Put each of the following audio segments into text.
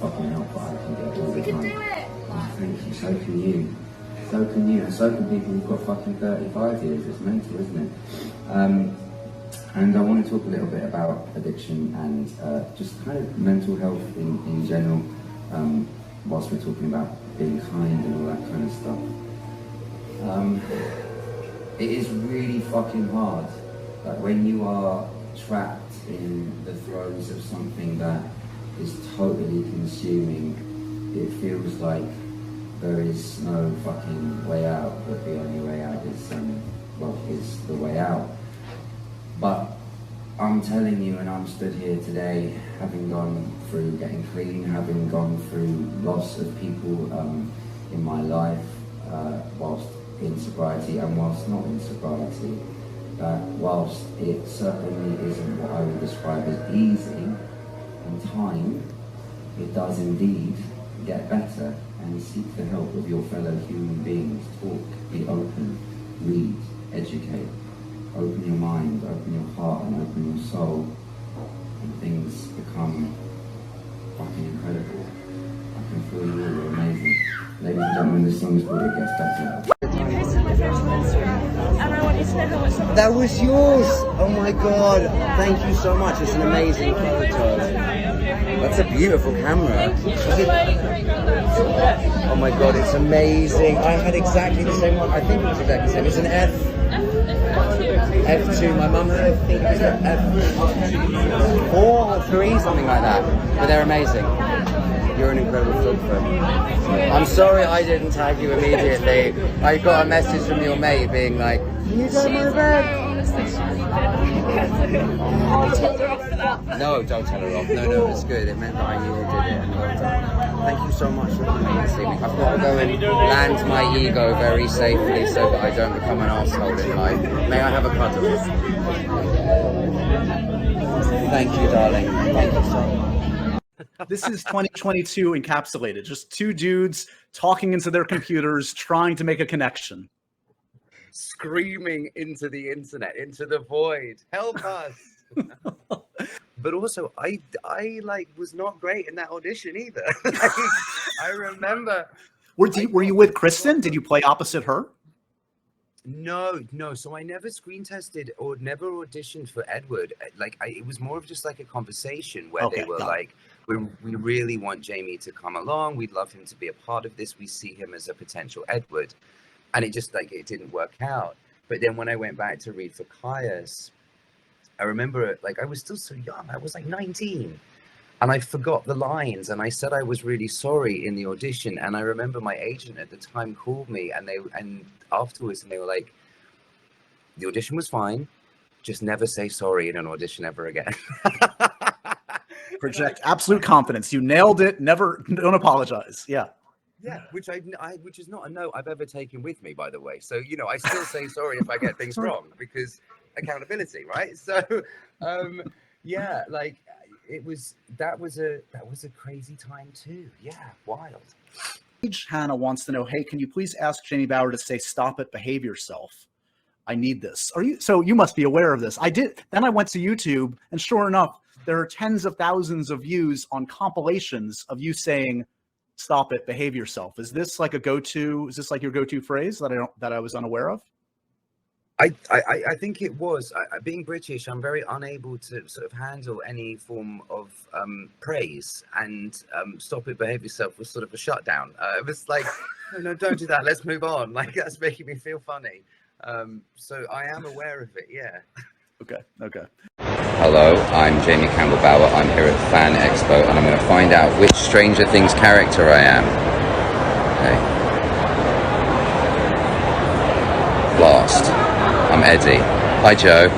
fucking help that I can get all the time. Do it. Oh, thank you, so can you. So can you, and so can people who've got fucking 35 years. It's mental, isn't it? And I want to talk a little bit about addiction and just kind of mental health in general, whilst we're talking about being kind and all that kind of stuff. It is really fucking hard. Like when you are trapped in the throes of something that is totally consuming, it feels like there is no fucking way out, but the only way out is the way out. But I'm telling you, and I'm stood here today, having gone through getting clean, having gone through loss of people in my life, whilst in sobriety and whilst not in sobriety, that whilst it certainly isn't what I would describe as easy, in time, it does indeed get better, and seek the help of your fellow human beings. Talk, be open, read, educate. Open your mind, open your heart, and open your soul, and things become fucking incredible. I can feel you all, you're amazing. Ladies and gentlemen, this song is called It Gets Better. That was yours! Oh my god, thank you so much. It's an amazing photo. That's a beautiful camera. Oh my god, it's amazing. I had exactly the same one. I think it was exactly the same. It's an F2, my mum had, I think it was an F4 or 3, something like that. But they're amazing. You're an incredible photographer. I'm sorry I didn't tag you immediately. I got a message from your mate being like, can you go to my bed? No, don't tell her off. No, it's good. It meant that I knew you did it, and well done. Thank you so much for coming and seeing me. I've got to go and land my ego very safely so that I don't become an arsehole in life. May I have a cuddle? Thank you, darling. Thank you so much. This is 2022 encapsulated. Just two dudes talking into their computers, trying to make a connection. Screaming into the internet, into the void. Help us! But also, I like was not great in that audition either. Like, I remember. Were you with Kristen? Did you play opposite her? No. So I never screen tested or never auditioned for Edward. Like it was more of just like a conversation where they were like, we really want Jamie to come along. We'd love him to be a part of this. We see him as a potential Edward. And it just like, it didn't work out. But then when I went back to read for Caius, I remember like, I was still so young. I was like 19 and I forgot the lines. And I said, I was really sorry in the audition. And I remember my agent at the time called me and afterwards, and they were like, the audition was fine. Just never say sorry in an audition ever again. Project absolute confidence. You nailed it. Don't apologize. Yeah. Yeah, which is not a note I've ever taken with me, by the way. So, you know, I still say sorry if I get things wrong because accountability, right? So, yeah, like that was a crazy time too. Yeah, wild. Hannah wants to know, hey, can you please ask Jamie Bauer to say, stop it, behave yourself? I need this. So you must be aware of this. I did. Then I went to YouTube and sure enough, there are tens of thousands of views on compilations of you saying, stop it, behave yourself. Is this like a go-to? Is this like your go-to phrase that I was unaware of? I think it was. Being British, I'm very unable to sort of handle any form of praise, and stop it, behave yourself was sort of a shutdown. It was like, no, don't do that. Let's move on. Like that's making me feel funny. So I am aware of it. Yeah. Okay. Hello, I'm Jamie Campbell Bauer. I'm here at Fan Expo, and I'm going to find out which Stranger Things character I am. Okay. Blast. I'm Eddie. Hi, Joe.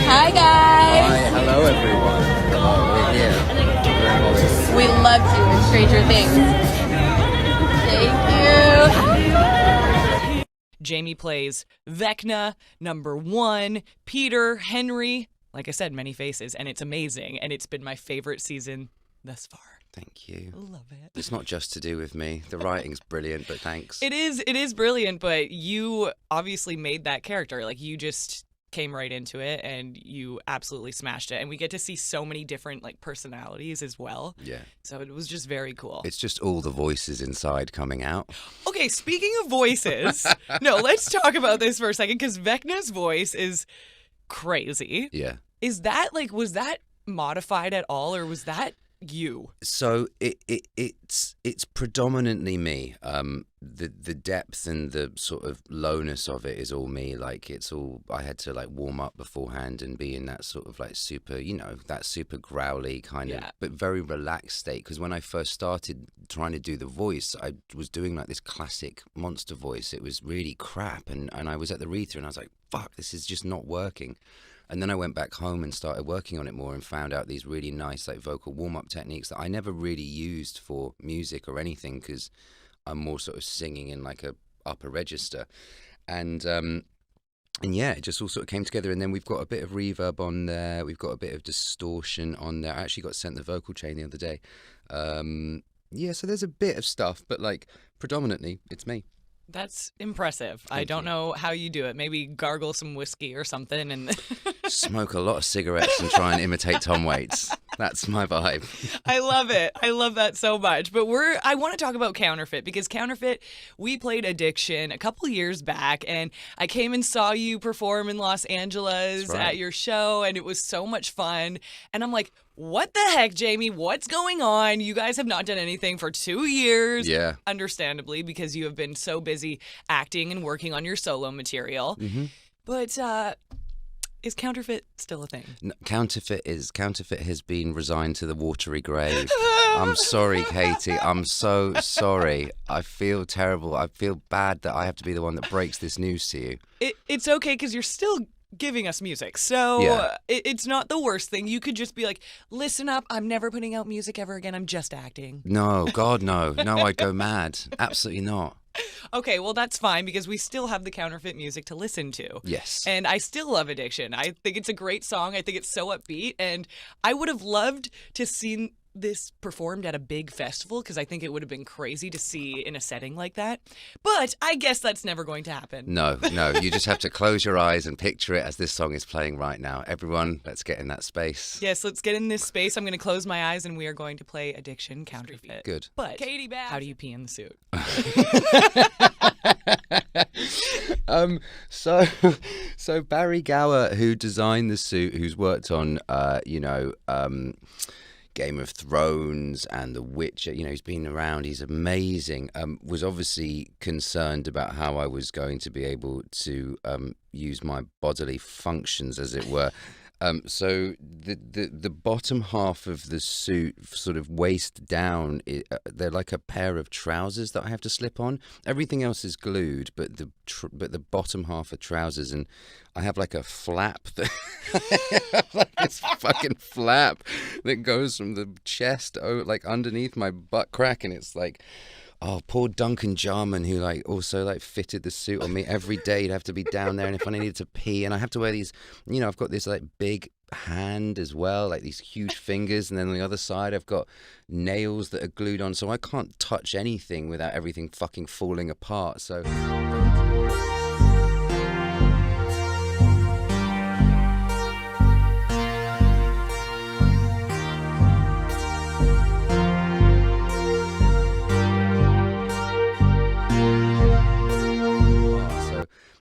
Hi, guys. Hi, hello, everyone. We're here. We loved you in Stranger Things. Thank you. Jamie plays Vecna, number 1, Peter, Henry. Like I said, many faces, and it's amazing. And it's been my favorite season thus far. Thank you. Love it. It's not just to do with me. The writing's brilliant, but thanks. It is brilliant, but you obviously made that character. Like, you just came right into it, and you absolutely smashed it. And we get to see so many different like personalities as well. Yeah. So it was just very cool. It's just all the voices inside coming out. Okay, speaking of voices, no, let's talk about this for a second because Vecna's voice is crazy. Yeah. Is that like, was that modified at all, or was that you? So it's predominantly me. The depth and the sort of lowness of it is all me. Like it's all, I had to like warm up beforehand and be in that sort of like super, that super growly kind of, but very relaxed state. Because when I first started trying to do the voice, I was doing like this classic monster voice. It was really crap, and I was at the reader and I was like, fuck, this is just not working. And then I went back home and started working on it more and found out these really nice like vocal warm-up techniques that I never really used for music or anything because I'm more sort of singing in like a upper register. And yeah, it just all sort of came together. And then we've got a bit of reverb on there. We've got a bit of distortion on there. I actually got sent the vocal chain the other day. Yeah, so there's a bit of stuff, but like predominantly it's me. That's impressive. Thank I don't you. know how you do it. Maybe gargle some whiskey or something and Smoke a lot of cigarettes and try and imitate Tom Waits. That's my vibe. I love it. I love that so much. But I want to talk about Counterfeit because Counterfeit, we played Addiction a couple years back, and I came and saw you perform in Los Angeles That's right. at your show, and it was so much fun. And I'm like, what the heck, Jamie? What's going on? You guys have not done anything for 2 years. Yeah. Understandably, because you have been so busy acting and working on your solo material. Mm-hmm. But is Counterfeit still a thing? No, Counterfeit has been resigned to the watery grave. I'm sorry, Katie. I'm so sorry. I feel terrible. I feel bad that I have to be the one that breaks this news to you. It's okay because you're still giving us music, so Yeah. it's not the worst thing. You could just be like, listen up, I'm never putting out music ever again, I'm just acting. No, God, no. No, I'd go mad. Absolutely not. Okay, well that's fine because we still have the Counterfeit music to listen to. Yes. And I still love Addiction. I think it's a great song. I think it's so upbeat, and I would have loved to see this performed at a big festival because I think it would have been crazy to see in a setting like that. But I guess that's never going to happen. No, you just have to close your eyes and picture it as this song is playing right now. Everyone, let's get in that space. Yes, let's get in this space. I'm going to close my eyes and we are going to play Addiction Counterfeit. Good. But Katie Bass, how do you pee in the suit? So Barry Gower, who designed the suit, who's worked on Game of Thrones and The Witcher, he's been around, he's amazing, was obviously concerned about how I was going to be able to use my bodily functions, as it were. So the bottom half of the suit, sort of waist down, they're like a pair of trousers that I have to slip on. Everything else is glued, but the bottom half are trousers, and I have like a flap that like this fucking flap that goes from the chest like underneath my butt crack, and it's like, oh, poor Duncan Jarman, who like also like fitted the suit on me every day. He'd have to be down there, and if I needed to pee, and I have to wear these, I've got this like big hand as well, like these huge fingers, and then on the other side I've got nails that are glued on, so I can't touch anything without everything fucking falling apart. So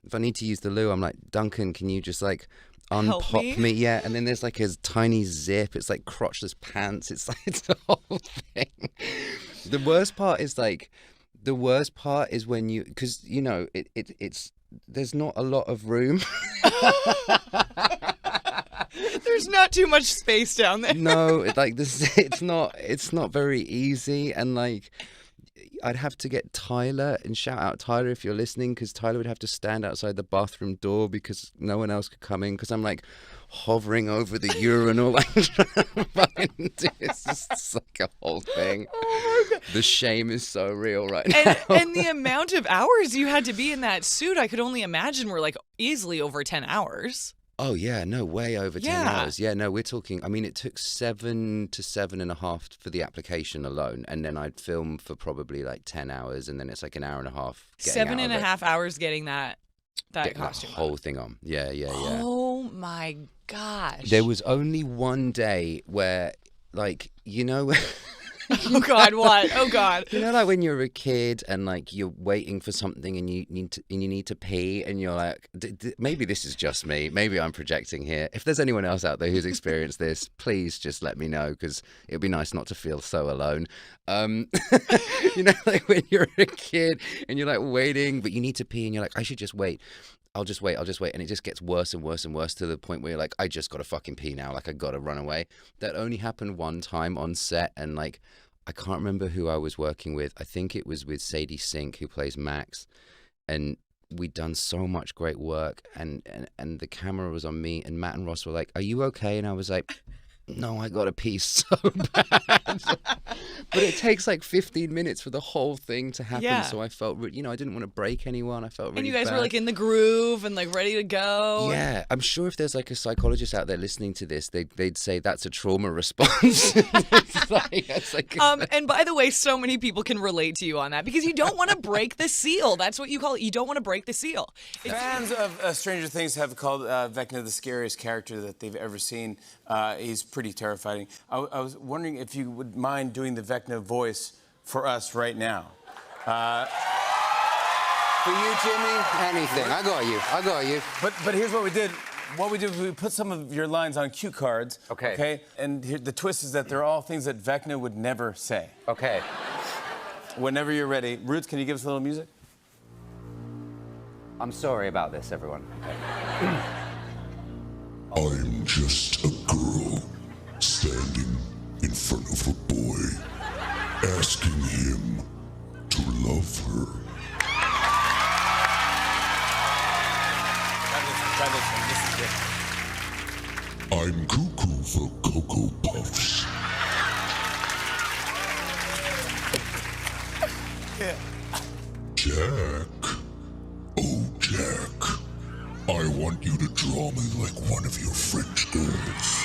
if I need to use the loo, I'm like, Duncan, can you just like unpop me? Yeah. And then there's like a tiny zip. It's like crotchless pants. It's like, it's the whole thing. The worst part is when you, because it's there's not a lot of room. There's not too much space down there. No, like this, it's not very easy, and like I'd have to get Tyler, and shout out Tyler if you're listening, because Tyler would have to stand outside the bathroom door because no one else could come in, because I'm like hovering over the urinal, like fucking do it's just like a whole thing. Oh my God. The shame is so real right now. And the amount of hours you had to be in that suit, I could only imagine were like easily over 10 hours. Oh, yeah, no, way over 10 hours. Yeah, no, we're talking, I mean, it took 7 to 7.5 for the application alone, and then I'd film for probably like 10 hours, and then it's like an hour and a half. 7.5 hours getting that getting costume the whole thing on. Yeah. Oh my gosh. There was only one day where, like, you know. Oh God, what? Oh God. You know, like when you're a kid and like you're waiting for something and you need to pee and you're like, maybe this is just me. Maybe I'm projecting here. If there's anyone else out there who's experienced this, please just let me know, because it'd be nice not to feel so alone. You know, like when you're a kid and you're like waiting, but you need to pee and you're like, I should just wait. I'll just wait. And it just gets worse and worse and worse to the point where you're like, I just got to fucking pee now. Like, I got to run away. That only happened one time on set. And like, I can't remember who I was working with. I think it was with Sadie Sink, who plays Max. And we'd done so much great work. And the camera was on me. And Matt and Ross were like, are you okay? And I was like, no, I got to pee so bad. But it takes like 15 minutes for the whole thing to happen. Yeah. So I felt, I didn't want to break anyone. I felt really And you guys bad. were like in the groove and like ready to go. Yeah, I'm sure if there's like a psychologist out there listening to this, they'd say that's a trauma response. it's like And by the way, so many people can relate to you on that, because you don't want to break the seal. That's what you call it. You don't want to break the seal. Fans of Stranger Things have called Vecna the scariest character that they've ever seen. He's pretty terrifying. I was wondering if you would mind doing the Vecna voice for us right now. for you, Jimmy, anything. I got you. But here's what we did. What we did was we put some of your lines on cue cards. Okay. Okay. And here, the twist is that they're all things that Vecna would never say. Okay. Whenever you're ready. Ruth, can you give us a little music? I'm sorry about this, everyone. I'm just a girl standing in front of a boy, asking him to love her. Try this one. This is good. I'm cuckoo for Cocoa Puffs. Yeah. Jack, oh Jack, I want you to draw me like one of your French girls.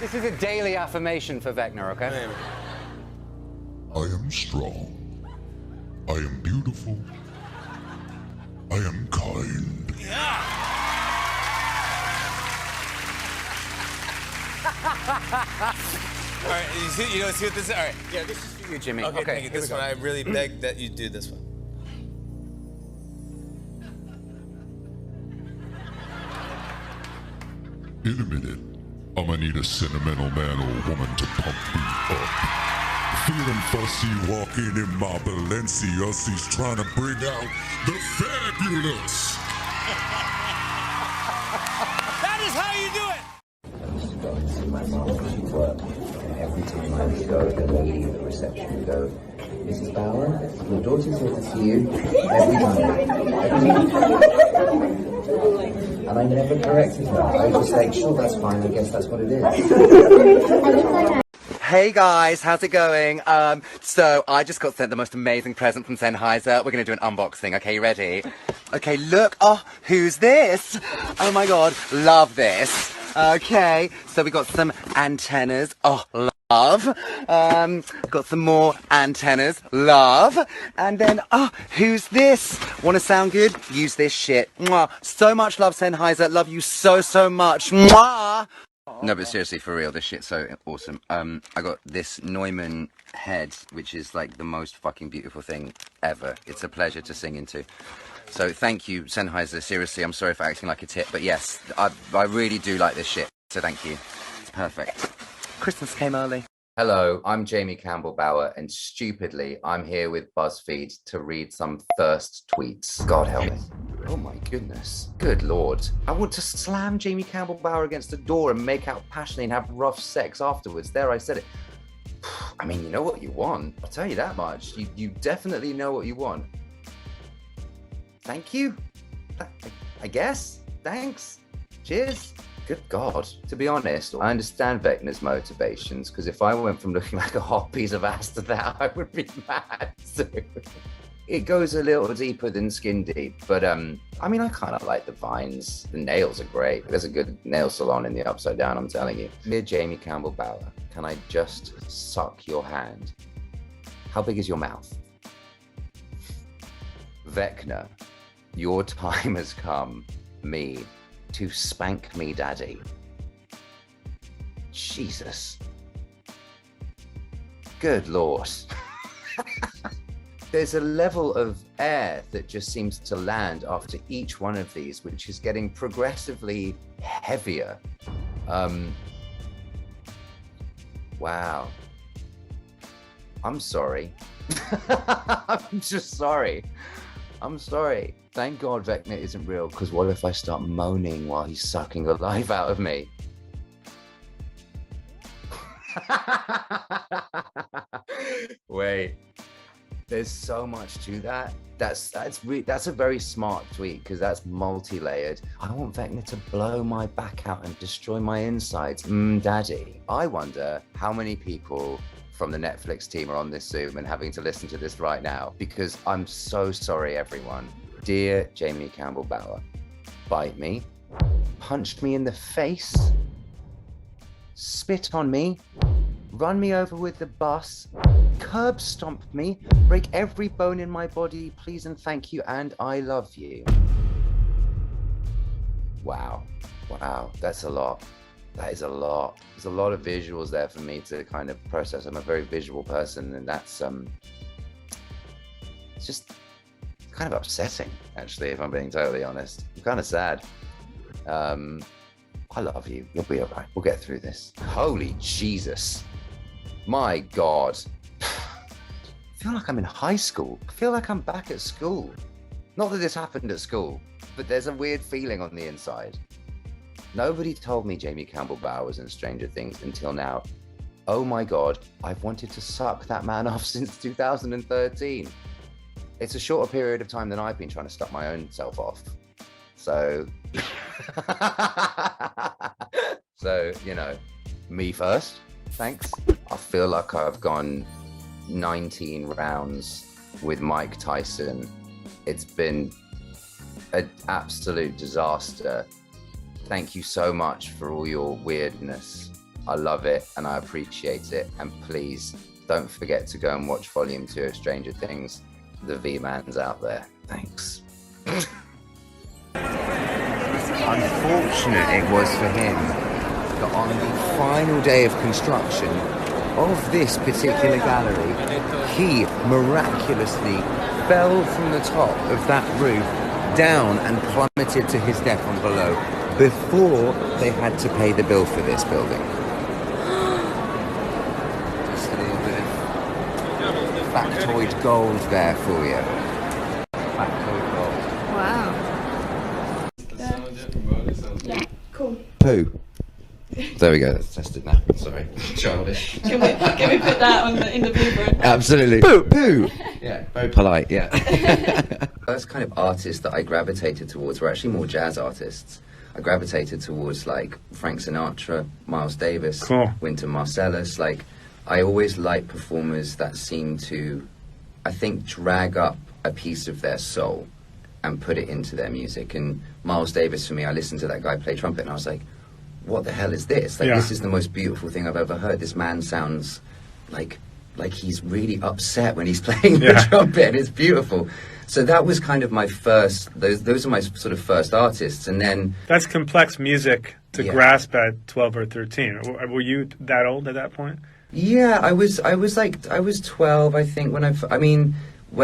This is a daily affirmation for Vecna, okay? I am strong. I am beautiful. I am kind. All right, see what this is? All right. Yeah, this is for you, Jimmy. Okay, thank you. here This we go. one, I really beg that you do this one. In a minute, I'm gonna need a sentimental man or woman to pump me up. Feeling fussy, walking in my Balenciagas, trying to bring out the fabulous. That is how you do it! I used to go and see my mum when she worked, and every time I would go, the lady at the reception would go, Mrs. Bauer, your daughter's here to see you every time. And I never corrected her. I was just like, sure, that's fine, I guess that's what it is. Hey guys, how's it going? So I just got sent the most amazing present from Sennheiser. We're gonna do an unboxing, okay, you ready? Okay, look, oh, who's this? Oh my god, love this. Okay, so we got some antennas, oh, love. Got some more antennas, love. And then, oh, who's this? Wanna sound good? Use this shit. Mwah. So much love, Sennheiser, love you so, so much. Mwah! No, but seriously, for real, this shit's so awesome. I got this Neumann head, which is like the most fucking beautiful thing ever. It's a pleasure to sing into. So thank you, Sennheiser. Seriously, I'm sorry for acting like a tit, but yes, I really do like this shit. So thank you. It's perfect. Christmas came early. Hello, I'm Jamie Campbell Bauer, and stupidly, I'm here with BuzzFeed to read some thirst tweets. God help me. Oh my goodness. Good lord. I want to slam Jamie Campbell Bauer against the door and make out passionately and have rough sex afterwards. There, I said it. I mean, you know what you want. I'll tell you that much. You definitely know what you want. Thank you. I guess. Thanks. Cheers. Good God. To be honest, I understand Vecna's motivations, because if I went from looking like a hot piece of ass to that, I would be mad. So it goes a little deeper than skin deep, but I mean, I kind of like the vines. The nails are great. There's a good nail salon in the Upside Down, I'm telling you. Dear Jamie Campbell Bauer, can I just suck your hand? How big is your mouth? Vecna, your time has come, me, to spank me, daddy. Jesus. Good Lord. There's a level of air that just seems to land after each one of these, which is getting progressively heavier. Wow. I'm sorry. I'm just sorry. I'm sorry. Thank God Vecna isn't real, because what if I start moaning while he's sucking the life out of me? Wait, there's so much to that. That's a very smart tweet, because that's multi-layered. I want Vecna to blow my back out and destroy my insides. Daddy. I wonder how many people from the Netflix team are on this Zoom and having to listen to this right now, because I'm so sorry, everyone. Dear Jamie Campbell Bower, bite me, punch me in the face, spit on me, run me over with the bus, curb stomp me, break every bone in my body, please and thank you, and I love you. Wow, that's a lot. That is a lot. There's a lot of visuals there for me to kind of process. I'm a very visual person, and that's it's just kind of upsetting, actually, if I'm being totally honest. I'm kind of sad. I love you. You'll be all right. We'll get through this. Holy Jesus. My God. I feel like I'm in high school. I feel like I'm back at school. Not that this happened at school, but there's a weird feeling on the inside. Nobody told me Jamie Campbell Bower was in Stranger Things until now. Oh my God, I've wanted to suck that man off since 2013. It's a shorter period of time than I've been trying to suck my own self off. So, you know, me first, thanks. I feel like I've gone 19 rounds with Mike Tyson. It's been an absolute disaster. Thank you so much for all your weirdness. I love it and I appreciate it. And please don't forget to go and watch Volume 2 of Stranger Things. The V-Man's out there. Thanks. Unfortunate it was for him that on the final day of construction of this particular gallery, he miraculously fell from the top of that roof down and plummeted to his death on below before they had to pay the bill for this building. Just a little bit of factoid gold there for you. Factoid gold. Wow. Yeah, cool. Poo. There we go, that's tested now. Sorry. Childish. Can we put that in the blooper? Absolutely. Poo! Poo! Yeah, very polite, yeah. First kind of artists that I gravitated towards were actually more jazz artists. I gravitated towards like Frank Sinatra, Miles Davis, Cool. Wynton Marsalis. Like, I always like performers that seem to, I think, drag up a piece of their soul and put it into their music. And Miles Davis, for me, I listened to that guy play trumpet and I was like, what the hell is this? Like, this is the most beautiful thing I've ever heard. This man sounds like he's really upset when he's playing the trumpet, and it's beautiful. So that was kind of my first, those are my sort of first artists. And then... That's complex music to grasp at 12 or 13. Were you that old at that point? Yeah, I was 12, I think, when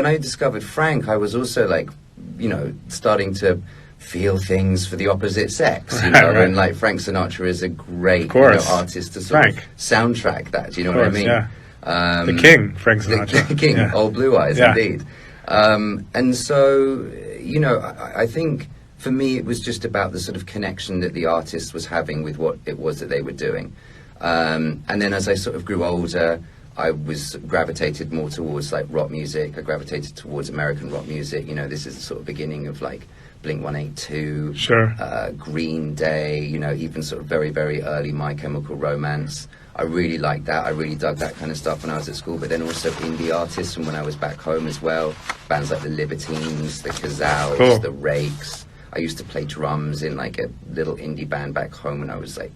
I discovered Frank, I was also like, you know, starting to feel things for the opposite sex, you know, and like Frank Sinatra is a great artist to sort of soundtrack that, you know what I mean? Yeah. The king, Frank Sinatra. The king, Old Blue Eyes, indeed. And so, you know, I think for me it was just about the sort of connection that the artist was having with what it was that they were doing. And then as I sort of grew older, I was gravitated more towards like rock music. I gravitated towards American rock music. You know, this is the sort of beginning of like Blink-182, Green Day, you know, even sort of very, very early My Chemical Romance. I really liked that. I really dug that kind of stuff when I was at school, but then also indie artists from when I was back home as well. Bands like the Libertines, the Kazals, the Rakes. I used to play drums in like a little indie band back home when I was like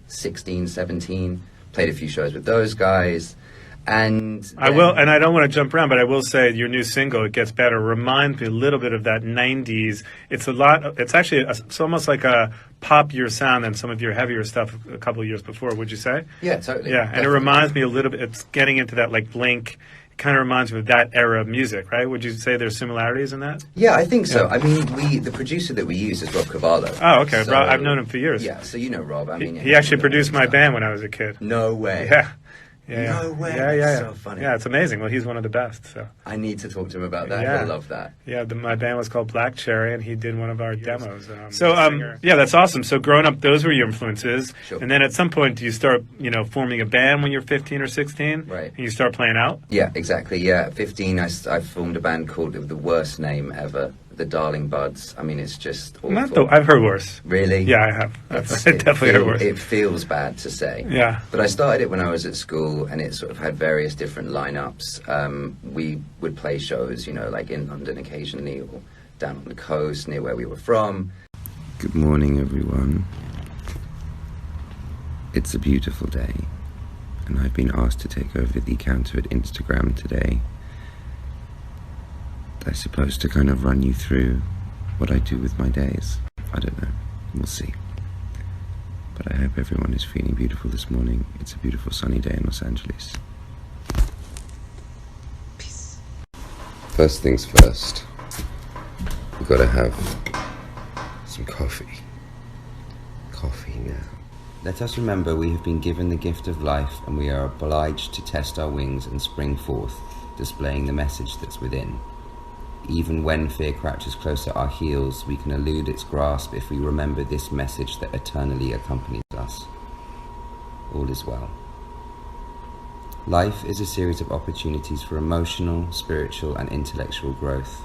16, 17. Played a few shows with those guys. And I will, and I don't want to jump around, but I will say your new single, "It Gets Better," reminds me a little bit of that '90s. It's a lot. It's actually it's almost like a poppier sound than some of your heavier stuff a couple of years before. Would you say? Yeah, totally. Yeah, and Definitely. it reminds me a little bit. It's getting into that like Blink. It kind of reminds me of that era of music, right? Would you say there's similarities in that? Yeah, I think so. Yeah. I mean, the producer that we use is Rob Cavallo. Oh, okay. So, Rob, I've known him for years. Yeah, so you know Rob. I mean, He actually produced my band when I was a kid. No way. Yeah. Yeah, No way. Yeah. So funny. Yeah, it's amazing. Well, he's one of the best. So I need to talk to him about that. Yeah. He'll love that. yeah, my band was called Black Cherry, and he did one of our demos. Yeah, that's awesome. So growing up, those were your influences, Sure. and then at some point, do you start, forming a band when you're 15 or 16? Right. And you start playing out. Yeah, exactly. Yeah, at 15, I formed a band called the worst name ever, the Darling Buds. I mean, it's just awful. I've heard worse. Really? Yeah, I have. I definitely heard worse. It feels bad to say. Yeah. But I started it when I was at school, and it sort of had various different lineups. We would play shows, like in London occasionally, or down on the coast near where we were from. Good morning, everyone. It's a beautiful day, and I've been asked to take over the counter at Instagram today. I suppose to kind of run you through what I do with my days. I don't know. We'll see. But I hope everyone is feeling beautiful this morning. It's a beautiful sunny day in Los Angeles. Peace. First things first. We've got to have some coffee. Coffee now. Let us remember we have been given the gift of life, and we are obliged to test our wings and spring forth, displaying the message that's within. Even when fear crouches close at our heels, we can elude its grasp if we remember this message that eternally accompanies us. All is well. Life is a series of opportunities for emotional, spiritual, and intellectual growth.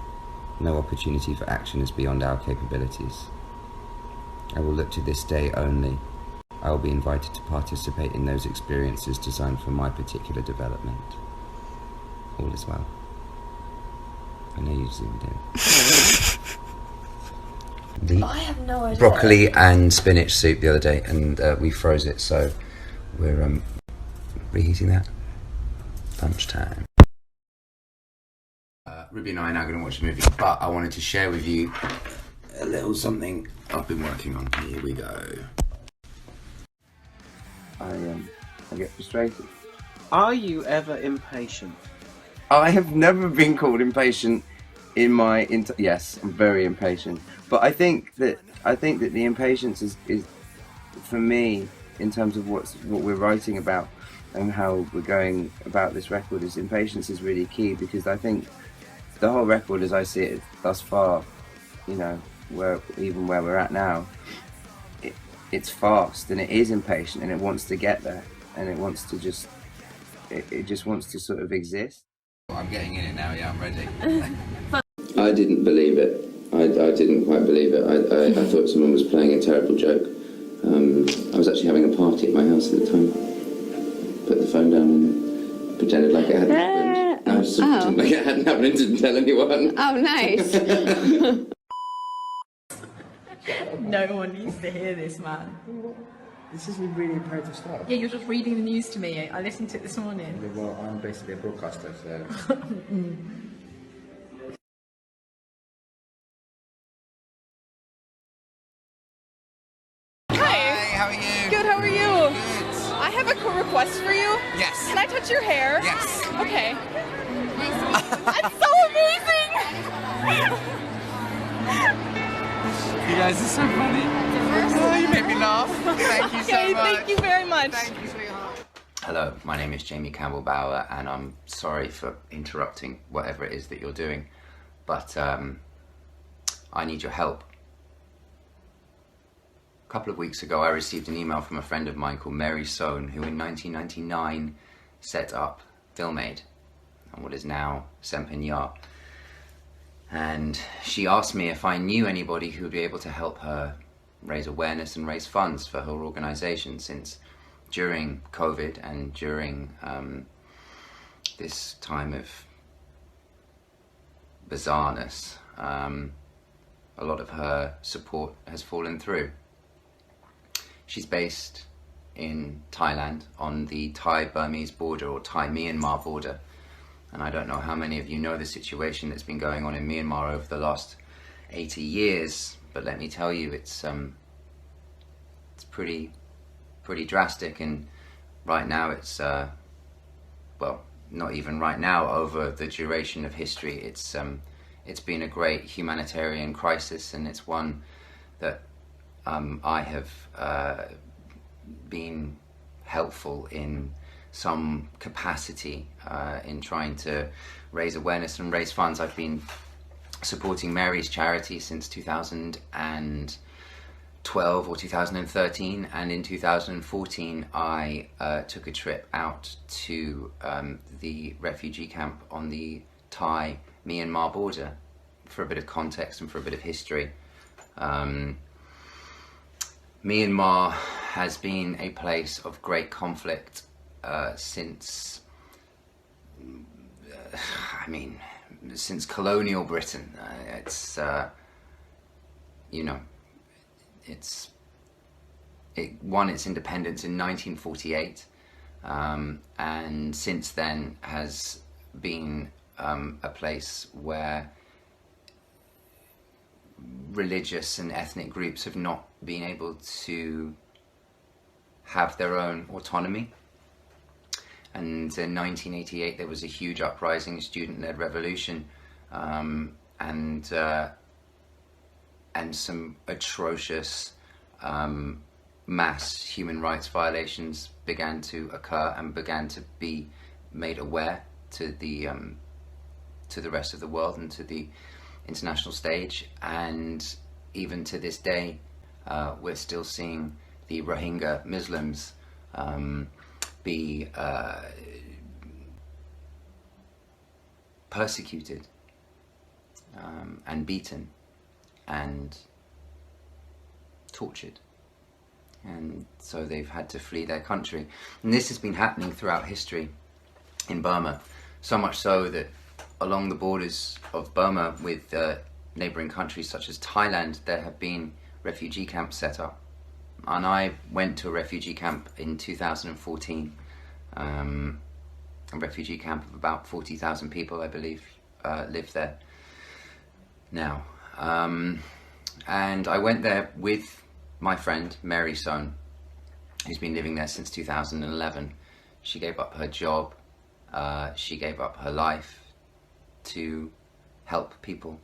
No opportunity for action is beyond our capabilities. I will look to this day only. I will be invited to participate in those experiences designed for my particular development. All is well. I know you zoomed in. I have no idea. Broccoli and spinach soup the other day, and we froze it, so we're reheating that. Lunchtime. Ruby and I are now going to watch a movie, but I wanted to share with you a little something I've been working on. Here we go. I get frustrated. Are you ever impatient? I have never been called impatient in my yes, I'm very impatient. But I think that the impatience is for me, in terms of what we're writing about and how we're going about this record, is impatience is really key, because I think the whole record, as I see it thus far, where we're at now, it's fast and it is impatient and it wants to get there and it wants to just wants to sort of exist. I'm getting in it now, yeah, I'm ready. I didn't believe it. I didn't quite believe it. I thought someone was playing a terrible joke. I was actually having a party at my house at the time. Put the phone down and pretended like it hadn't happened. I was pretending like it hadn't happened and didn't tell anyone. Oh, nice. No one needs to hear this, man. This isn't really imperative stuff. Yeah, you're just reading the news to me. I listened to it this morning. Well, I'm basically a broadcaster, so... Hi, how are you? Good, how are you? Good. I have a request for you. Yes. Can I touch your hair? Yes. Okay. That's so amazing! You guys are so funny. Oh, you made me laugh. Thank you so much. Thank you very much. Thank you, sweetheart. Hello, my name is Jamie Campbell Bauer, and I'm sorry for interrupting whatever it is that you're doing, but I need your help. A couple of weeks ago, I received an email from a friend of mine called Mary Sohn, who in 1999 set up FilmAid, and what is now Sempanyar. And she asked me if I knew anybody who would be able to help her raise awareness and raise funds for her organisation, since during COVID and during this time of bizarreness, a lot of her support has fallen through. She's based in Thailand on the Thai-Burmese border, or Thai-Myanmar border. And I don't know how many of you know the situation that's been going on in Myanmar over the last 80 years, but let me tell you, it's pretty drastic. And right now it's well, not even right now, over the duration of history, it's been a great humanitarian crisis, and it's one that I have been helpful in some capacity in trying to raise awareness and raise funds. I've been supporting Mary's charity since 2012 or 2013, and in 2014 I took a trip out to the refugee camp on the Thai-Myanmar border for a bit of context and for a bit of history. Myanmar has been a place of great conflict since colonial Britain. It won its independence in 1948, and since then has been a place where religious and ethnic groups have not been able to have their own autonomy. And in 1988 there was a huge uprising, a student-led revolution, and some atrocious mass human rights violations began to occur and began to be made aware to the rest of the world and to the international stage. And even to this day, we're still seeing the Rohingya Muslims be persecuted and beaten and tortured, and so they've had to flee their country. And this has been happening throughout history in Burma, so much so that along the borders of Burma with neighbouring countries such as Thailand, there have been refugee camps set up. And I went to a refugee camp in 2014, a refugee camp of about 40,000 people, I believe, live there now. And I went there with my friend Mary Sohn, who's been living there since 2011. She gave up her job, she gave up her life to help people,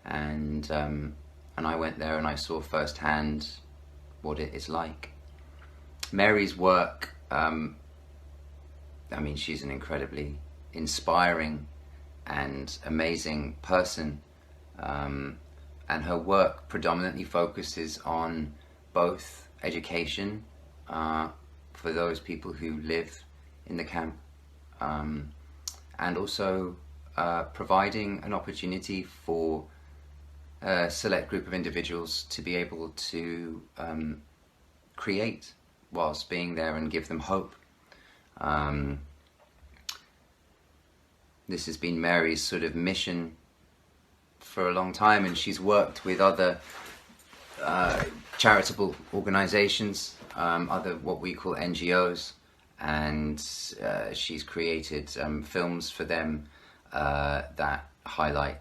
and I went there and I saw firsthand what it is like. Mary's work, she's an incredibly inspiring and amazing person, and her work predominantly focuses on both education for those people who live in the camp, and also providing an opportunity for a select group of individuals to be able to create whilst being there and give them hope. This has been Mary's sort of mission for a long time, and she's worked with other charitable organizations, other what we call NGOs, and she's created films for them that highlight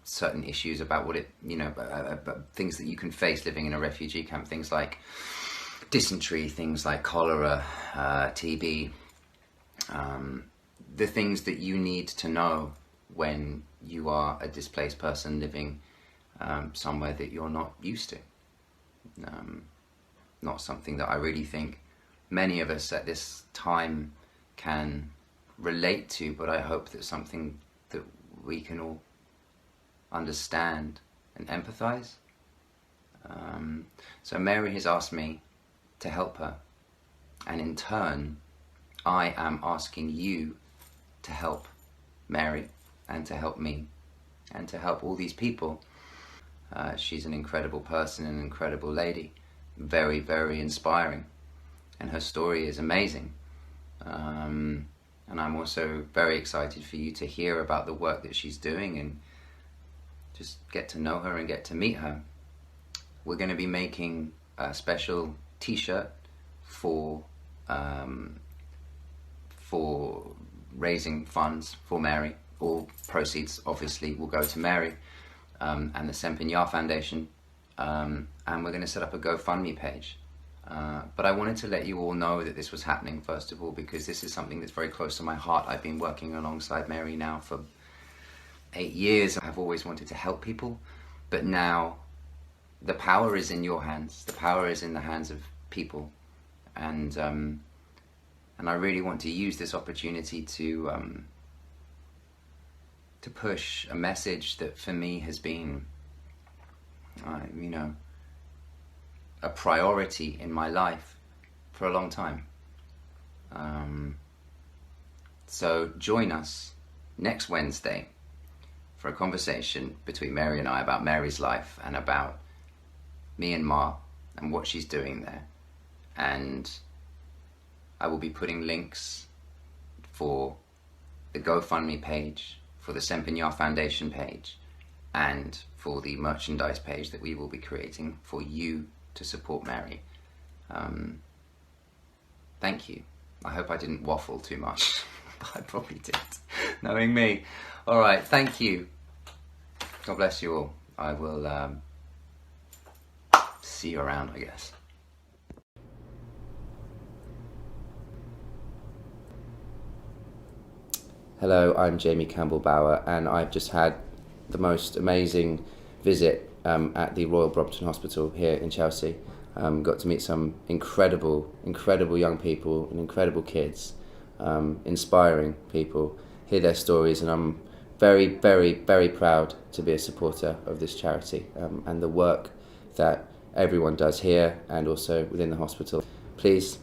certain issues about what it, about things that you can face living in a refugee camp, things like dysentery, things like cholera, TB, the things that you need to know when you are a displaced person living somewhere that you're not used to. Not something that I really think many of us at this time can relate to, but I hope that something that we can all understand and empathize. So Mary has asked me to help her, and in turn I am asking you to help Mary and to help me and to help all these people. She's an incredible person, an incredible lady, very, very inspiring, and her story is amazing. And I'm also very excited for you to hear about the work that she's doing and just get to know her and get to meet her. We're going to be making a special t-shirt for raising funds for Mary. All proceeds obviously will go to Mary and the Sempignon Foundation, and we're going to set up a GoFundMe page. But I wanted to let you all know that this was happening, first of all, because this is something that's very close to my heart. I've been working alongside Mary now for 8 years. I've always wanted to help people, but now the power is in your hands. The power is in the hands of people, and I really want to use this opportunity to push a message that for me has been, you know, a priority in my life for a long time. So join us next Wednesday for a conversation between Mary and I about Mary's life and about Myanmar and what she's doing there. And I will be putting links for the GoFundMe page, for the Sempignon Foundation page, and for the merchandise page that we will be creating for you to support Mary. Thank you. I hope I didn't waffle too much, but I probably did, knowing me. All right, thank you. God bless you all. I will see you around, I guess. Hello, I'm Jamie Campbell Bower, and I've just had the most amazing visit at the Royal Brompton Hospital here in Chelsea. Got to meet some incredible young people and incredible kids, inspiring people, hear their stories, and I'm very, very, very proud to be a supporter of this charity and the work that everyone does here and also within the hospital. Please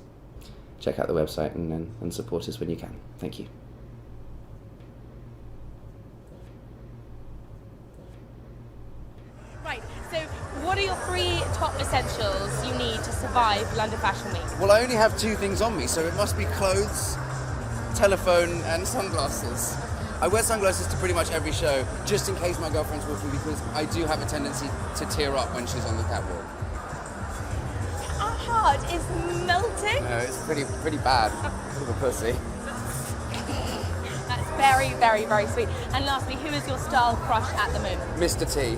check out the website and support us when you can. Thank you. Right, so what are your 3 top essentials you need to survive London Fashion Week? Well, I only have 2 things on me, so it must be clothes, telephone, and sunglasses. I wear sunglasses to pretty much every show, just in case my girlfriend's with me, because I do have a tendency to tear up when she's on the catwalk. Our heart is melting. No, it's pretty bad. Bit of a pussy. That's very, very, very sweet. And lastly, who is your style crush at the moment? Mr. T.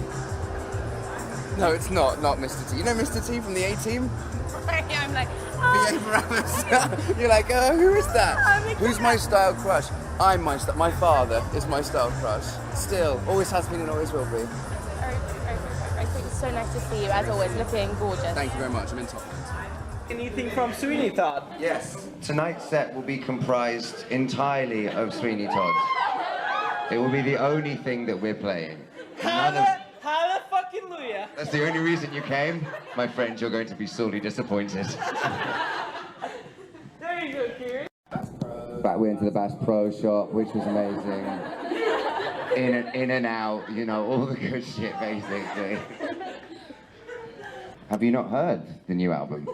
No, it's not Mr. T. You know Mr. T from the A-Team? I'm like, B.A. Barabbas. You're like, who is that? Who's my style crush? My father is my style crush. Still, always has been and always will be. Very, very, very, very sweet. It's so nice to see you, as always, looking gorgeous. Thank you very much. I'm in top. Anything from Sweeney Todd? Yes. Tonight's set will be comprised entirely of Sweeney Todd. It will be the only thing that we're playing. Hallelujah. That's the only reason you came? My friend, you're going to be sorely disappointed. There you go, Kieran. Back we went to the Bass Pro Shop, which was amazing. In and out, you know, all the good shit, basically. Have you not heard the new album?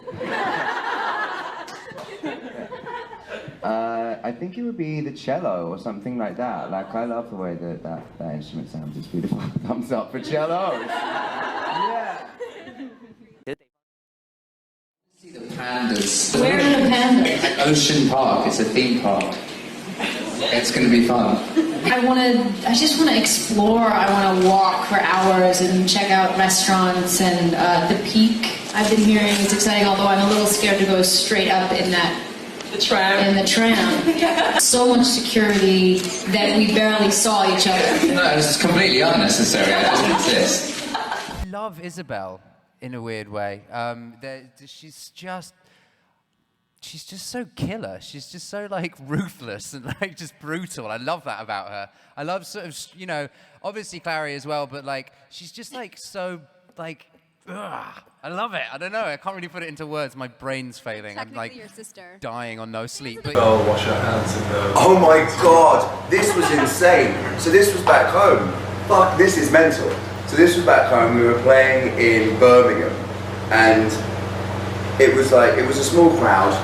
I think it would be the cello or something like that. Like, I love the way that instrument sounds. It's beautiful. Thumbs up for cellos. Yeah. See the pandas. Where are the pandas? At Ocean Park. It's a theme park. It's going to be fun. I just want to explore. I want to walk for hours and check out restaurants and the Peak. I've been hearing it's exciting, although I'm a little scared to go straight up in the tram. So much security that we barely saw each other. No, it's completely unnecessary. It doesn't exist. I love Isabel in a weird way. She's just so killer. She's just so like ruthless and like just brutal. I love that about her. I love sort of, you know, obviously Clary as well, but like she's just like so like, ugh. I love it. I don't know. I can't really put it into words. My brain's failing. I'm like your sister. dying on no sleep. But Wash your hands and go. Oh my god, this was insane. So this was back home. Fuck, this is mental. So this was back home. We were playing in Birmingham, and it was a small crowd.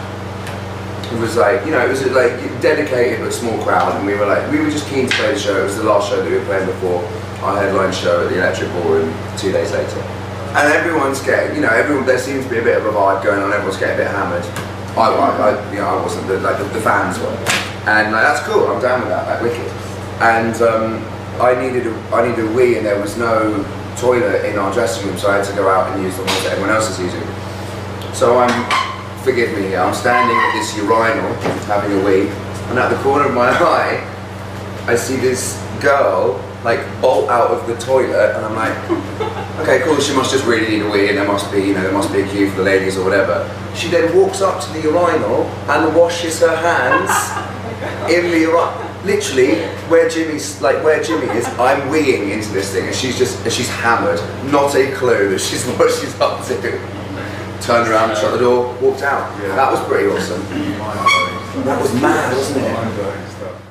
It was like, you know, it was like dedicated but small crowd, and we were just keen to play the show. It was the last show that we were playing before our headline show at the Electric Ballroom 2 days later. And everyone's getting, you know, there seems to be a bit of a vibe going on, everyone's getting a bit hammered. I wasn't, the fans were. And like, that's cool, I'm down with that, like wicked. And I needed a wee, and there was no toilet in our dressing room, so I had to go out and use the ones that everyone else is using. So forgive me here, I'm standing at this urinal, having a wee, and at the corner of my eye, I see this girl like bolt out of the toilet, and I'm like, okay, cool, she must just really need a wee, and there must be a queue for the ladies or whatever. She then walks up to the urinal and washes her hands in the urinal. Literally, where Jimmy is, I'm weeing into this thing, and she's hammered, not a clue that she's what she's up to. Turned around, shut the door, walked out. That was pretty awesome. That was mad, wasn't it?